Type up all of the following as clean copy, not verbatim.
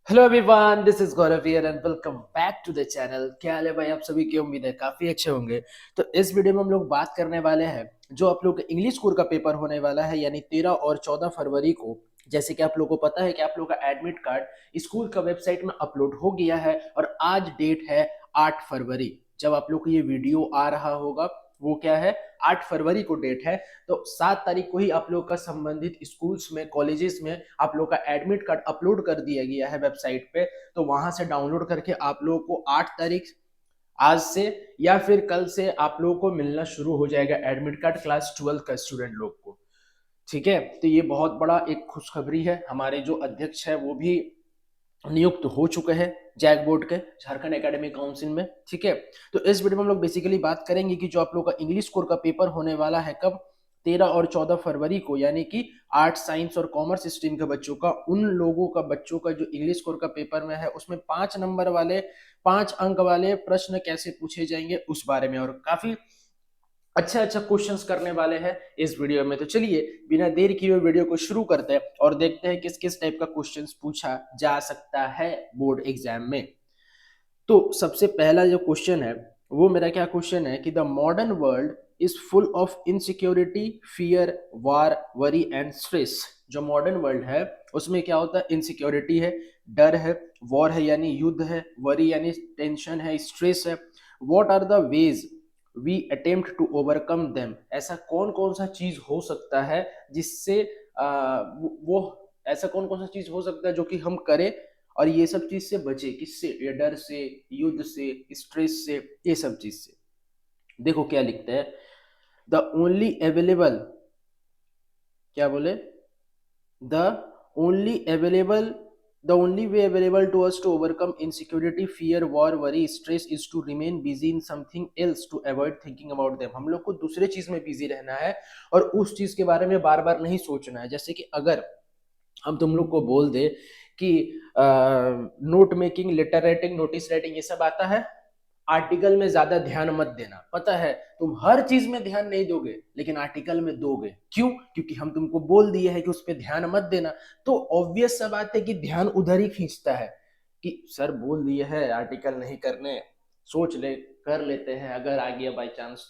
Hello everyone, this is Gaurav here and welcome back to the channel. क्या हाल है भाई? आप सभी की उम्मीद है काफी अच्छे होंगे। तो इस वीडियो में हम लोग बात करने वाले हैं जो आप लोग इंग्लिश स्कूल का पेपर होने वाला है, यानी 13 और 14 फरवरी को। जैसे कि आप लोगों को पता है कि आप लोगों का एडमिट कार्ड स्कूल का वेबसाइट में अपलोड हो गया है और आज डेट है 8 फरवरी। जब आप लोग को ये वीडियो आ रहा होगा वो क्या है, 8 फरवरी को डेट है। तो 7 तारीख को ही आप लोग का संबंधित स्कूल्स में, कॉलेजेस में आप लोग का एडमिट कार्ड अपलोड कर दिया गया है वेबसाइट पे। तो वहां से डाउनलोड करके आप लोगों को 8 तारीख, आज से या फिर कल से आप लोगों को मिलना शुरू हो जाएगा एडमिट कार्ड क्लास 12 का स्टूडेंट लोग को। ठीक है, तो ये बहुत बड़ा एक खुशखबरी है। हमारे जो अध्यक्ष है वो भी नियुक्त हो चुके हैं जैक बोर्ड के, झारखंड एकेडमिक काउंसिल में। ठीक है, तो इस वीडियो में हम लोग बेसिकली बात करेंगे कि जो आप लोग का इंग्लिश कोर का पेपर होने वाला है कब, 13 और 14 फरवरी को, यानी कि आर्ट, साइंस और कॉमर्स स्ट्रीम के बच्चों का, उन लोगों का बच्चों का जो इंग्लिश कोर का पेपर में है उसमें 5 नंबर वाले, 5 अंक वाले प्रश्न कैसे पूछे जाएंगे उस बारे में, और काफी अच्छा अच्छा क्वेश्चंस करने वाले हैं इस वीडियो में। तो चलिए बिना देर किए हुए वीडियो को शुरू करते हैं और देखते हैं किस किस टाइप का क्वेश्चंस पूछा जा सकता है बोर्ड एग्जाम में। तो सबसे पहला जो क्वेश्चन है वो मेरा क्या क्वेश्चन है कि the modern world is full of insecurity, fear, war, worry and stress. जो मॉडर्न वर्ल्ड है उसमें क्या होता है, इनसिक्योरिटी है, डर है, वॉर है यानी युद्ध है, वरी यानी टेंशन है, स्ट्रेस है। What are the ways we attempt to overcome them. ऐसा कौन कौन सा चीज हो सकता है जिससे वो ऐसा कौन कौन सा चीज हो सकता है जो कि हम करें और ये सब चीज से बचे, किससे, ये डर से, युद्ध से, स्ट्रेस से, ये सब चीज से। देखो क्या लिखते हैं, द ओनली अवेलेबल, क्या बोले, the only available the only way available to us to overcome insecurity, fear, war, worry, stress is to remain busy in something else to avoid thinking about them। हम लोग को दूसरे चीज में busy रहना है और उस चीज के बारे में बार बार नहीं सोचना है। जैसे कि अगर हम तुम लोग को बोल दे कि note making, letter writing, notice writing, ये सब आता है, आर्टिकल में ज्यादा ध्यान मत देना। पता है तुम हर चीज में ध्यान नहीं दोगे लेकिन आर्टिकल में दोगे, क्यों? क्योंकि हम तुमको बोल दिए है कि उस पर ध्यान मत देना। तो ऑब्वियस सा बात है कि ध्यान उधर ही खींचता है कि सर बोल दिए है आर्टिकल नहीं करने, सोच ले, कर लेते हैं अगर आ गया बाई चांस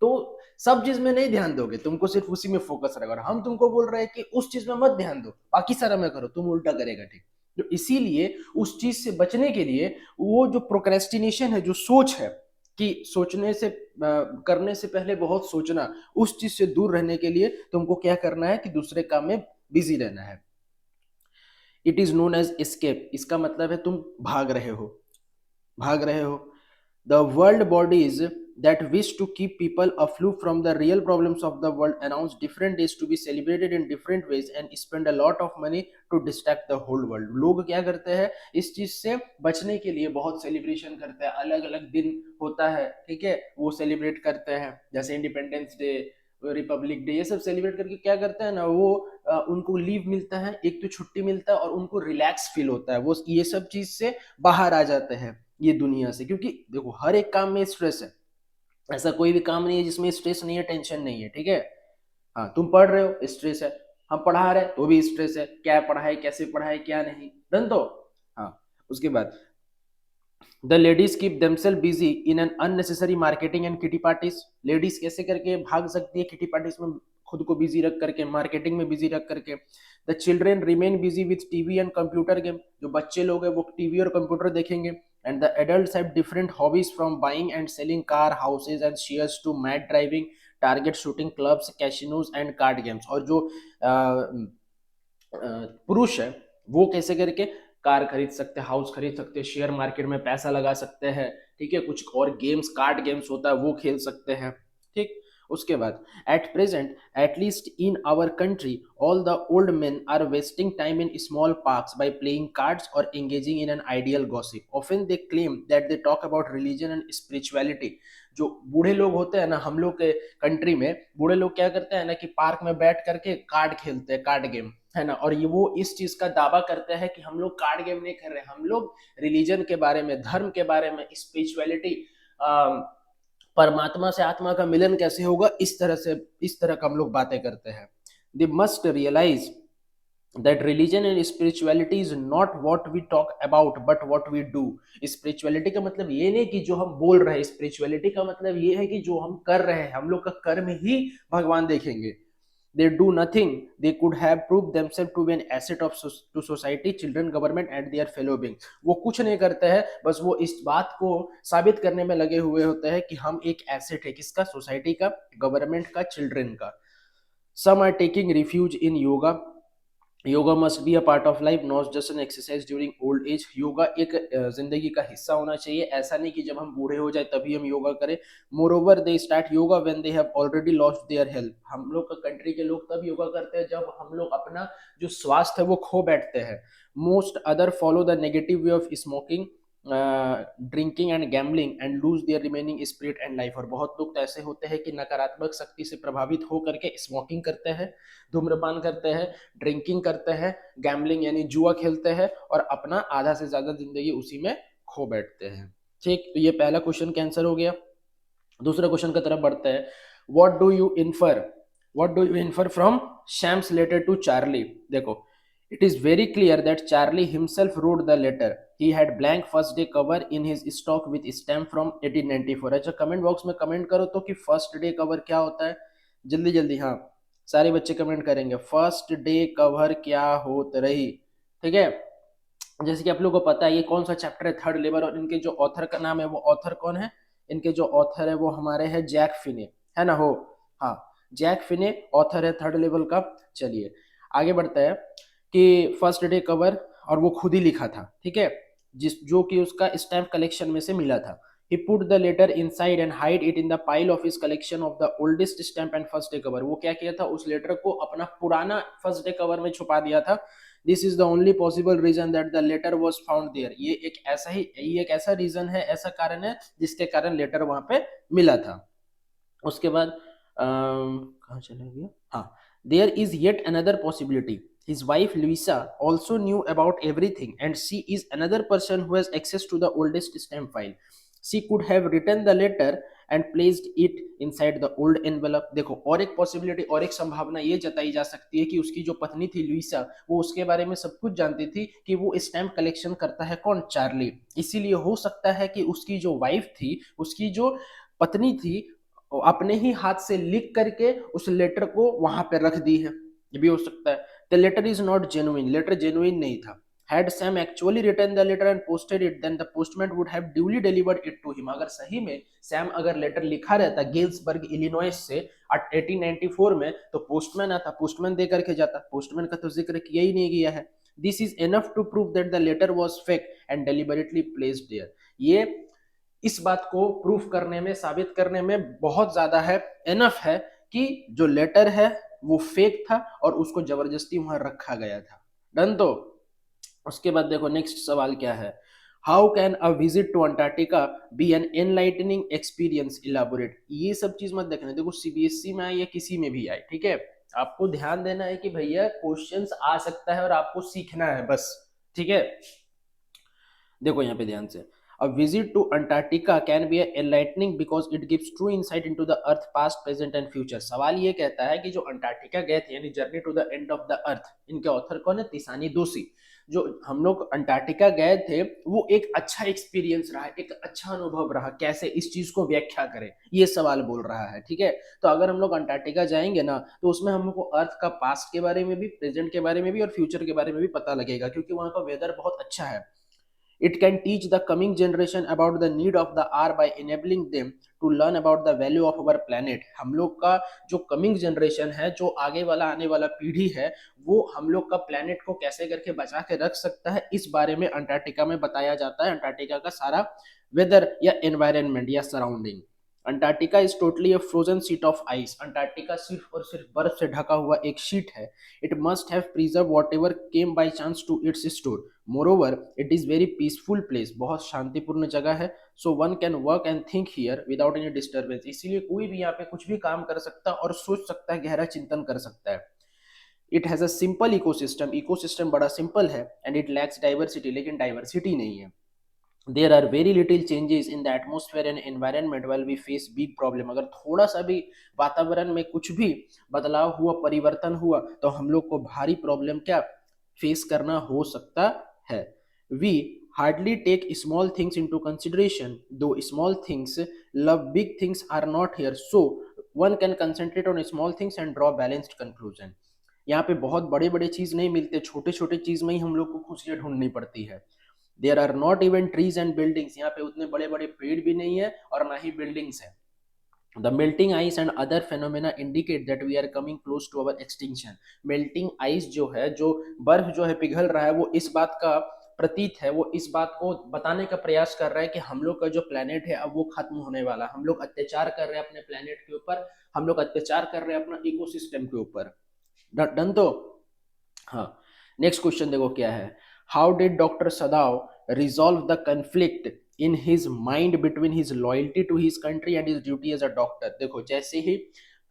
तो सब चीज में नहीं ध्यान दोगे, तुमको सिर्फ उसी में फोकस रहेगा। और हम तुमको बोल रहे हैं कि उस चीज में मत ध्यान दो, बाकी सारा में करो, तुम उल्टा करेगा। ठीक, तो इसीलिए उस चीज से बचने के लिए वो जो प्रोक्रेस्टिनेशन है, जो सोच है कि सोचने से करने से पहले बहुत सोचना, उस चीज से दूर रहने के लिए तुमको क्या करना है कि दूसरे काम में बिजी रहना है। It is known as escape. इसका मतलब है तुम भाग रहे हो, भाग रहे हो। The world bodies that wish to keep people afloat from the real problems of the world announce different days to be celebrated in different ways and spend a lot of money to distract the whole world। लोग क्या करते हैं, इस चीज से बचने के लिए बहुत सेलिब्रेशन करते हैं, अलग अलग दिन होता है, ठीक है, वो सेलिब्रेट करते हैं। जैसे इंडिपेंडेंस डे, रिपब्लिक डे, ये सब सेलिब्रेट करके क्या करते हैं ना, वो उनको लीव मिलता है, एक तो छुट्टी मिलता है और उनको रिलैक्स फील होता है, वो ये सब चीज से बाहर आ जाते हैं ये दुनिया से। क्योंकि देखो हर एक काम में स्ट्रेस है, ऐसा कोई भी काम नहीं है जिसमें स्ट्रेस नहीं है, टेंशन नहीं है। ठीक है, हाँ तुम पढ़ रहे हो स्ट्रेस है, हम पढ़ा रहे तो भी स्ट्रेस है, क्या पढ़ाए, कैसे पढ़ाए, क्या नहीं, डन तो। हाँ, उसके बाद the ladies keep themself busy in an unnecessary marketing and kitty parties. Ladies कैसे करके भाग सकती है किटी पार्टीज में, खुद को बिजी रख करके, मार्केटिंग में बिजी रख करके। The children remain busy with TV and computer game. जो बच्चे लोग हैं वो टीवी और कंप्यूटर देखेंगे। And the adults have different hobbies from buying and selling car, houses and shares to motor driving, target shooting, clubs, casinos and card games. और जो पुरुष है वो कैसे करके कार खरीद सकते हैं, हाउस खरीद सकते हैं, शेयर मार्केट में पैसा लगा सकते हैं, ठीक है, कुछ और गेम्स, कार्ड गेम्स होता है वो खेल सकते हैं। ठीक, उसके बाद at present at least in our country all the old men are wasting time in small parks by playing cards और engaging in an ideal gossip. Often they claim that they talk about religion and spirituality. जो बूढ़े लोग होते हैं ना हम लोग के कंट्री में, बूढ़े लोग क्या करते हैं ना कि पार्क में बैठ करके कार्ड खेलते हैं, कार्ड गेम, है ना। और ये वो इस चीज का दावा करते हैं कि हम लोग कार्ड गेम नहीं कर रहे, हम लोग रिलीजन के बारे में, धर्म के बारे में, स्पिरिचुअलिटी, परमात्मा से आत्मा का मिलन कैसे होगा, इस तरह से, इस तरह का हम लोग बातें करते हैं। They must realise that religion and spirituality is not what we talk about but what we do. Spirituality का मतलब ये नहीं कि जो हम बोल रहे हैं, स्पिरिचुअलिटी का मतलब ये है कि जो हम कर रहे हैं, हम लोग का कर्म ही भगवान देखेंगे। they do nothing, they could have proved themselves to be an asset of to society, children, government and their fellow beings। वो कुछ नहीं करते हैं, बस वो इस बात को साबित करने में लगे हुए होते हैं कि हम एक एसेट है, किसका? सोसाइटी का, गवर्नमेंट का, चिल्ड्रन का। some are taking refuge in yoga। Yoga must be a part of life, not just an exercise during old age. Yoga एक जिंदगी का हिस्सा होना चाहिए, ऐसा नहीं कि जब हम बूढ़े हो जाए तभी हम योगा करें। More over they start yoga when they have already lost their health. हम लोग का कंट्री के लोग तब योगा करते हैं जब हम लोग अपना जो स्वास्थ्य है वो खो बैठते हैं। Most other follow the negative way of smoking, drinking and gambling and lose their remaining spirit and life. और बहुत लोग तो ऐसे होते हैं कि नकारात्मक शक्ति से प्रभावित हो करके स्मोकिंग करते हैं, धूम्रपान करते हैं, ड्रिंकिंग करते हैं, गैम्बलिंग यानी जुआ खेलते हैं और अपना आधा से ज्यादा जिंदगी उसी में खो बैठते हैं। ठीक, तो ये पहला क्वेश्चन कैंसर हो गया। दूसरे क्वेश्चन की तरफ बढ़ते हैं। What do you infer from Sam's letter to Charlie? देखो, it is very clear that Charlie himself wrote the letter. He had blank first day cover in his stock with stamp from 1894। अच्छा, comment box में comment करो तो कि first day cover क्या होता है, जल्दी जल्दी। हाँ, सारे बच्चे कमेंट करेंगे फर्स्ट डे कवर क्या होत रही। ठीक है, जैसे कि आप लोगों को पता है ये कौन सा चैप्टर है, थर्ड लेबर, और इनके जो ऑथर का नाम है, वो ऑथर कौन है? इनके जो ऑथर है वो हमारे हैं जैक फिने, है ना हो? हाँ, जैक फिने ऑथर है थर्ड लेवल का। चलिए आगे बढ़ते हैं कि फर्स्ट डे कवर, और वो खुद ही लिखा था, ठीक है, जिस जो कि उसका स्टैम्प कलेक्शन में से मिला था। He put the letter inside and hide it in the pile of his collection of the oldest stamp and first day cover। वो क्या किया था, उस लेटर को अपना पुराना फर्स्ट डे कवर में छुपा दिया था। This is the only possible reason that the letter was found there। ये एक ऐसा रीजन है, ऐसा कारण है जिसके कारण लेटर वहां पे मिला था। उसके बाद कहाँ चला गया, हाँ, there is yet another possibility. His wife Luisa also knew about everything and she is another person who has access to the oldest stamp file। She could have written the letter and placed it inside the old envelope। देखो, और एक possibility और एक संभावना ये जताई जा सकती है कि उसकी जो पत्नी थी लुइसा, वो उसके बारे में सब कुछ जानती थी कि वो स्टैम्प कलेक्शन करता है कौन? चार्ली। इसीलिए हो सकता है कि उसकी जो वाइफ थी, उसकी जो पत्नी थी, अपने ही हाथ से लिख करके उस लेटर को वहां पे रख दी है, ये भी हो सकता है। The letter is not genuine, letter genuine नहीं था। Had Sam actually written the letter and posted it, then the postman would have duly delivered it to him। अगर सही में सैम अगर लेटर लिखा रहता गेल्सबर्ग इलिनॉइस से 1894 में, तो पोस्टमैन आता, पोस्टमैन दे करके जाता। पोस्टमैन का तो जिक्र किया ही नहीं गया है। This is enough to prove that the letter was fake and deliberately placed there. ये इस बात को प्रूफ करने में, साबित करने में बहुत ज्यादा है, एनफ है कि जो लेटर है वो फेक था और उसको जबरदस्ती वहां रखा गया था। डन। तो उसके बाद देखो नेक्स्ट सवाल क्या है। How can a visit to Antarctica be an enlightening experience, elaborate. ये सब चीज मत देखना, देखो सीबीएसई में आए या किसी में भी आए, ठीक है, आपको ध्यान देना है कि भैया क्वेश्चंस आ सकता है और आपको सीखना है बस, ठीक है। देखो यहाँ पे ध्यान से, a visit to Antarctica can be enlightening because it gives true insight into the earth past present and future। सवाल ये कहता है कि जो अंटार्कटिका गए थे, यानी journey to the end of the earth, इनके ऑथर कौन है? तिसानी दोषी। जो हम लोग अंटार्कटिका गए थे वो एक अच्छा एक्सपीरियंस रहा, एक अच्छा अनुभव रहा, कैसे इस चीज को व्याख्या करें, ये सवाल बोल रहा है, ठीक है। तो अगर हम लोग अंटार्कटिका जाएंगे ना, तो उसमें हमको अर्थ का पास्ट के बारे में भी, प्रेजेंट के बारे में भी और फ्यूचर के बारे में भी पता लगेगा, क्योंकि वहाँ का वेदर बहुत अच्छा है। It can teach the coming generation about the need of the hour by enabling them to learn about the value of our planet। हम लोग का जो कमिंग जनरेशन है, जो आगे वाला आने वाला पीढ़ी है, वो हम लोग का प्लेनेट को कैसे करके बचा के रख सकता है, इस बारे में अंटार्कटिका में बताया जाता है। अंटार्कटिका का सारा वेदर या एनवायरनमेंट या surrounding. Antarctica is totally a frozen sheet of ice. Antarctica सिर्फ और सिर्फ बर्फ से ढका हुआ एक शीट है। It must have preserve whatever came by chance to its store. Moreover it is very peaceful place. बहुत शांतिपूर्ण जगह है। So one can work and think here without any disturbance. इसीलिए कोई भी यहाँ पे कुछ भी काम कर सकता है और सोच सकता है, गहरा चिंतन कर सकता है। It has a simple ecosystem. Ecosystem बड़ा सिंपल है। एंड इट लैक्स डाइवर्सिटी, लेकिन डाइवर्सिटी नहीं है। There are very little changes in the atmosphere and environment well we face big problem. अगर थोड़ा सा भी वातावरण में कुछ भी बदलाव हुआ, परिवर्तन हुआ, तो हम लोग को भारी प्रॉब्लम क्या फेस करना हो सकता है। We hardly take small things into consideration, though small things love big things are not here, so one can concentrate on small things and draw balanced conclusion. यहाँ पे बहुत बड़े बड़े चीज नहीं मिलते, छोटे छोटे चीज में ही हम लोग को खुशियां ढूंढनी पड़ती है। There are not even trees and buildings, यहाँ पे उतने बड़े बड़े पेड़ भी नहीं है और ना ही बिल्डिंग्स है। The melting ice and other phenomena indicate that we are coming close to our extinction. Melting ice जो है, जो बर्फ जो है पिघल रहा है, वो इस बात का प्रतीत है, वो इस बात को बताने का प्रयास कर रहा है कि हम लोग का जो प्लेनेट है अब वो खत्म होने वाला, हम लोग अत्याचार कर रहे हैं अपने प्लेनेट के ऊपर, हम लोग अत्याचार कर रहे हैं अपना इकोसिस्टम के ऊपर। डन तो हाँ। नेक्स्ट क्वेश्चन देखो क्या है। How did doctor Sadao resolve the conflict in his mind between his loyalty to his country and his duty as a doctor. देखो जैसे ही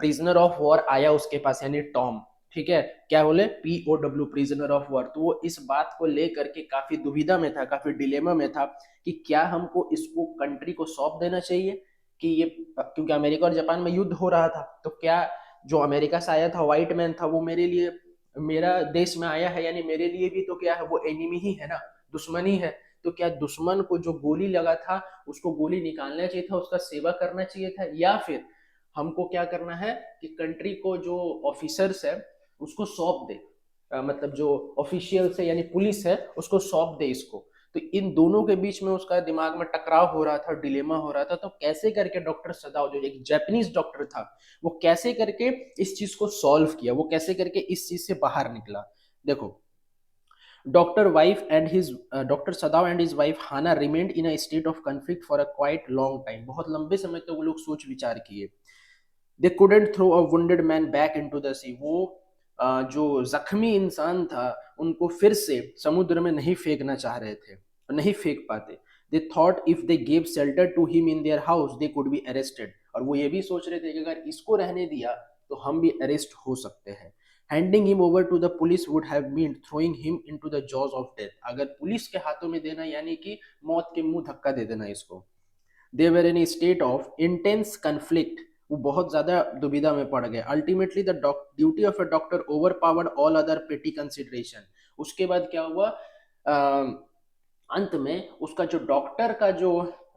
प्रिजनर ऑफ वॉर आया उसके पास, यानी टॉम, ठीक है, क्या बोले, POW, प्रिजनर ऑफ वॉर, तो वो इस बात को लेकर के काफी दुविधा में था, काफी डिलेमा में था कि क्या हमको इसको कंट्री को सौंप देना चाहिए कि ये, क्योंकि अमेरिका और जापान में युद्ध हो रहा था, तो क्या जो अमेरिका से आया था व्हाइट मैन था, वो मेरे लिए, मेरा देश में आया है, यानी मेरे लिए भी तो क्या है, वो एनिमी ही है ना, दुश्मन ही है। तो क्या दुश्मन को जो गोली लगा था उसको गोली निकालना चाहिए था, उसका सेवा करना चाहिए था, या फिर हमको क्या करना है कि कंट्री को जो ऑफिसर्स है उसको सौंप दे, मतलब जो ऑफिशियल्स है यानी पुलिस है उसको सौंप दे इसको। तो इन दोनों के बीच में उसका दिमाग में टकराव हो रहा था, डिलेमा हो रहा था। तो कैसे करके डॉक्टर सदाव जो एक जापानीज डॉक्टर था, वो कैसे करके इस चीज को सॉल्व किया, वो कैसे करके इस चीज से बाहर निकला। देखो, doctor Sadao and his wife Hana remained in a state of conflict for a quite long time. बहुत लंबे समय तक वो लोग सोच विचार किए। They couldn't throw a wounded man back into the sea, वो जो जख्मी इंसान था उनको फिर से समुद्र में नहीं फेंकना चाह रहे थे, नहीं फेंक पाते। They thought if they gave shelter to him in their house they could be arrested, और वो ये भी सोच रहे थे कि अगर इसको रहने दिया तो हम भी अरेस्ट हो सकते हैं। Handing him over to the police would have mean throwing him into the jaws of death, अगर पुलिस के हाथों में देना यानी कि मौत के मुंह धक्का दे देना इसको। They were in state of intense conflict, वो बहुत ज्यादा दुविधा में पड़ गए। Ultimately the duty of a doctor overpowered all other petty consideration. उसके बाद क्या हुआ, अंत में उसका जो डॉक्टर का जो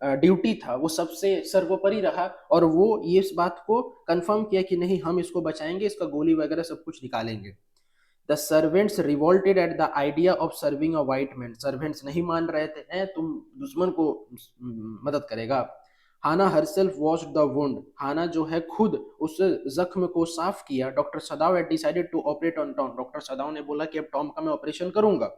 ड्यूटी था वो सबसे सर्वोपरि रहा, और वो ये इस बात को कंफर्म किया कि नहीं, हम इसको बचाएंगे, इसका गोली वगैरह सब कुछ निकालेंगे। The servants revolted at the idea of serving a white man, servants नहीं मान रहे थे, तुम दुश्मन को मदद करेगा। Hana herself wash the wound, Hana जो है खुद उस जख्म को साफ किया। Doctor Sadao had decided to operate on Tom, doctor Sadao ने बोला कि अब टॉम का मैं ऑपरेशन करूंगा।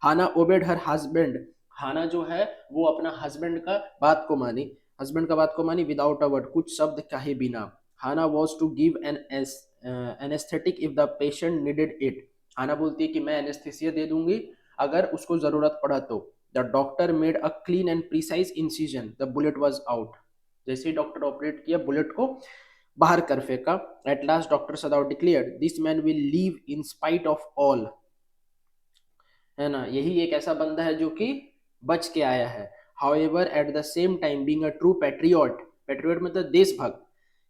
हाना ओबेड हर हस्बैंड, हाना जो है वो अपना हस्बैंड का बात को मानी, हस्बैंड का बात को मानी विदाउट अ वर्ड, कुछ शब्द कहे बिना। Hana was to give an anaesthetic if the patient needed it, Hana बोलती है कि मैं एनेस्थेसिया दे दूंगी अगर उसको जरूरत पड़ा तो। The doctor made a clean and precise incision, the bullet was out, जैसे ही डॉक्टर ऑपरेट किया बुलेट को बाहर कर फेंका। At last doctor सदाव declared this man will leave in spite of all, है ना, यही एक ऐसा बंदा है जो कि बच के आया है। However at the same time being a true patriot, patriot मतलब देशभक्त,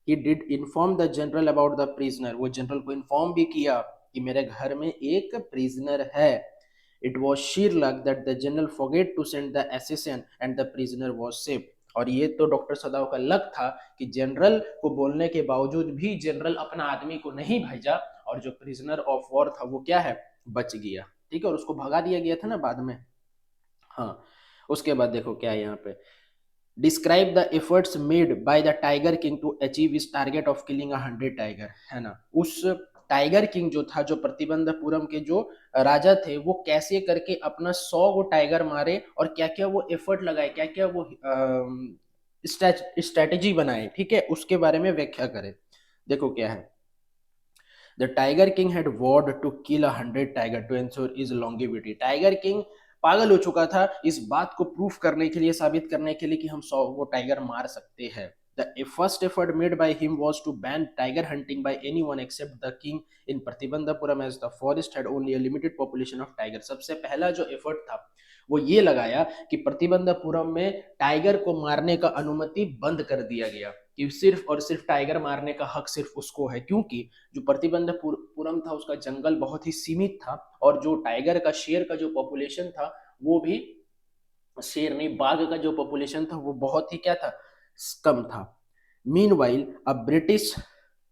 he did inform the general about the prisoner, वो जनरल को इन्फॉर्म भी किया कि मेरे घर में एक प्रिजनर है। It was sheer luck that the general forget to send the assassin and the prisoner was safe, और ये तो डॉक्टर सदाव का लक था कि जनरल को बोलने के बावजूद भी जनरल अपना आदमी को नहीं भेजा, और जो प्रिजनर ऑफ वॉर था वो क्या है, बच गया। ठीक है, और उसको भगा दिया गया था ना बाद में। हाँ, उसके बाद देखो क्या है यहाँ पे, describe the efforts made by the tiger king to achieve इस टारगेट ऑफ किलिंग 100 टाइगर, है ना, उस टाइगर किंग जो था, जो प्रतिबंधपुरम के जो राजा थे, वो कैसे करके अपना 100 टाइगर मारे, और क्या क्या वो एफर्ट लगाए, क्या क्या वो स्ट्रेटेजी बनाए, ठीक है, उसके बारे में व्याख्या करें। देखो क्या है, The Tiger King had vowed to kill 100 tiger to ensure his longevity. Tiger king पागल हो चुका था इस बात को प्रूफ करने के लिए, साबित करने के लिए कि हम 100 वो टाइगर मार सकते हैं। The first effort made by him was to ban tiger hunting by anyone except the king in Pratibandhapuram, as the forest had only a limited population of tiger. सबसे पहला जो एफर्ट था वो ये लगाया कि प्रतिबंधपुरम में टाइगर को मारने का अनुमति बंद कर दिया गया। कि सिर्फ और सिर्फ टाइगर मारने का हक सिर्फ उसको है, क्योंकि जो प्रतिबंधपुरम था उसका जंगल बहुत ही सीमित था, और जो टाइगर का, शेर का जो पॉपुलेशन था वो भी, शेर नहीं, बाघ का जो पॉपुलेशन था वो बहुत ही क्या था, कम था। Meanwhile a British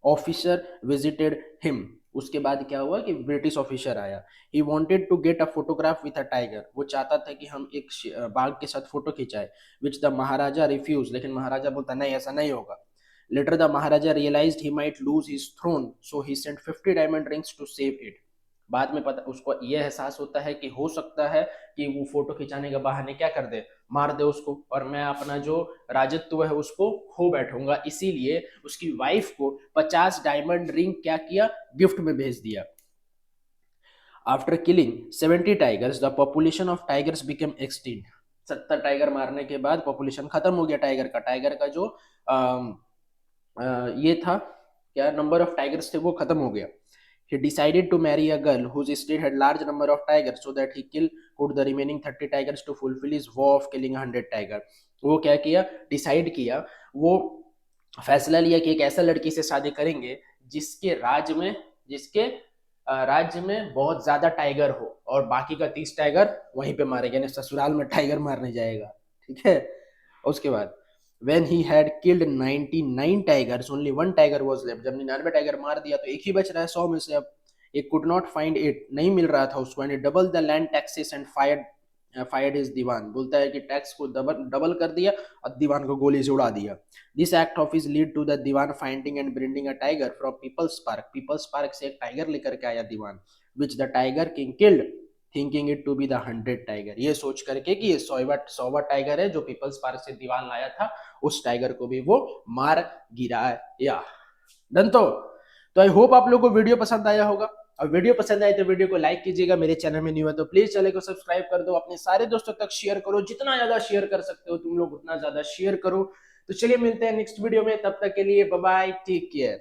officer visited him, उसके बाद क्या हुआ कि ब्रिटिश ऑफिसर आया। He wanted to get a photograph with a tiger, वो चाहता था कि हम एक बाघ के साथ फोटो खिंचाए, विच द महाराजा रिफ्यूज, लेकिन महाराजा बोलता नहीं, ऐसा नहीं होगा। Later the maharaja realised he might lose his throne, so he sent 50 diamond rings to save it. बाद में पता उसको यह एहसास होता है कि हो सकता है कि वो फोटो खिंचाने के बहाने क्या कर दे, मार दे उसको, और मैं अपना जो राजत्व है उसको खो बैठूंगा, इसीलिए उसकी वाइफ को 50 डायमंड रिंग क्या किया, गिफ्ट में भेज दिया। After killing 70 tigers the population of tigers became extinct, 70 tiger मारने के बाद पॉपुलेशन खत्म हो गया टाइगर का, टाइगर का जो ये था, क्या नंबर ऑफ टाइगर्स थे वो खत्म हो गया। He decided to marry a girl whose state had large number of tigers so that he could the remaining 30 tigers to fulfill his vow of killing 100 tiger। वो क्या किया, डिसाइड किया, वो फैसला लिया कि एक ऐसा लड़की से शादी करेंगे जिसके राज्य में, जिसके राज्य में बहुत ज्यादा टाइगर हो, और बाकी का 30 टाइगर वहीं पे मारेगा, यानी ससुराल में टाइगर मारने जाएगा। ठीक है। उसके बाद when he had killed 99 tigers only one tiger was left, जब 99 टाइगर मार दिया तो एक ही बच रहा है 100 में से। अब it could not find it, नहीं मिल रहा था उसको, and double the land taxes and fired his दीवान, बोलता है कि टैक्स को डबल कर दिया और दीवान को गोली से उड़ा दिया। This act of his lead to the Dewan finding and breeding a tiger from people's park से एक टाइगर लेकर के आया Dewan, which the tiger king killed thinking it to be the 100 tiger, ये सोच करके कि ये 100वां टाइगर है जो पीपल्स पार्क से दीवान लाया था, उस टाइगर को भी वो मार गिराया। डन। तो आई होप आप लोगों को वीडियो पसंद आया होगा, और वीडियो पसंद आए तो वीडियो को लाइक कीजिएगा, मेरे चैनल में न्यू है तो प्लीज चैनल को सब्सक्राइब कर दो, अपने सारे दोस्तों तक शेयर करो, जितना ज्यादा शेयर कर सकते हो तुम लोग उतना ज्यादा शेयर करो। तो चलिए मिलते हैं नेक्स्ट वीडियो में, तब तक के लिए बाय बाय, टेक केयर।